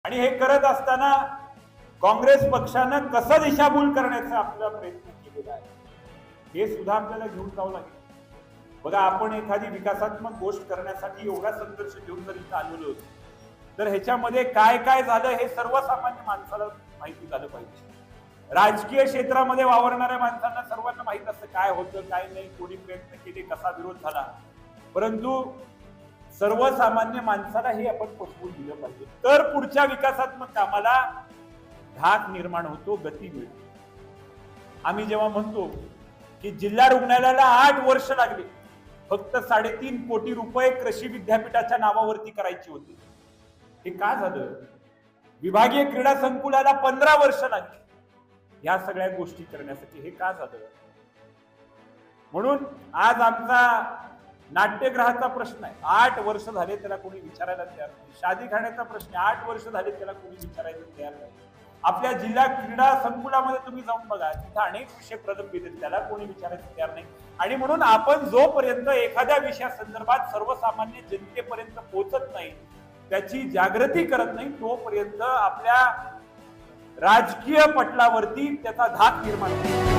आणि हे करत असताना काँग्रेस पक्षानं कसं दिशाभूल करण्याचा आपला प्रयत्न केलेला आहे हे सुद्धा आपल्याला घेऊन जावं लागेल. बघा, आपण एखादी विकासात्मक गोष्ट करण्यासाठी एवढा संघर्ष घेऊन जर इथं आलेलो होतो, तर ह्याच्यामध्ये काय काय झालं हे सर्वसामान्य माणसाला माहिती झालं पाहिजे. राजकीय क्षेत्रामध्ये वावरणाऱ्या माणसांना सर्वांना माहित असतं काय होतं काय नाही, कोणी प्रयत्न केले, कसा विरोध झाला. परंतु सर्वसामान्य माणसाला हे आपण पटवून दिलं पाहिजे, तर पुढच्या विकासात्मक कामाला धाक निर्माण होतो, गती मिळते. आम्ही जेव्हा म्हणतो की जिल्हा रुग्णालयाला 8 वर्ष लागले, फक्त 3.5 कोटी रुपये कृषी विद्यापीठाच्या नावावरती करायची होती. हे का झालं? विभागीय क्रीडा संकुलाला 15 वर्ष लागली या सगळ्या गोष्टी करण्यासाठी. हे का झालं? म्हणून आज आमचा नाट्यगृहाचा प्रश्न आहे, 8 वर्ष झाले त्याला कोणी विचारायला तयार नाही. शादीखान्याचा प्रश्न 8 वर्ष झाले त्याला कोणी विचारायला तयार नाही. आपल्या जिल्हा क्रीडा संकुलामध्ये तुम्ही जाऊन बघा, तिथे अनेक विषय प्रलंबित आहेत, त्याला कोणी विचारायला तयार नाही. आणि म्हणून आपण जोपर्यंत एखाद्या विषयासंदर्भात सर्वसामान्य जनतेपर्यंत पोहोचत नाही, त्याची जागृती करत नाही, तोपर्यंत आपल्या राजकीय पटलावरती त्याचा धाक निर्माण होतो.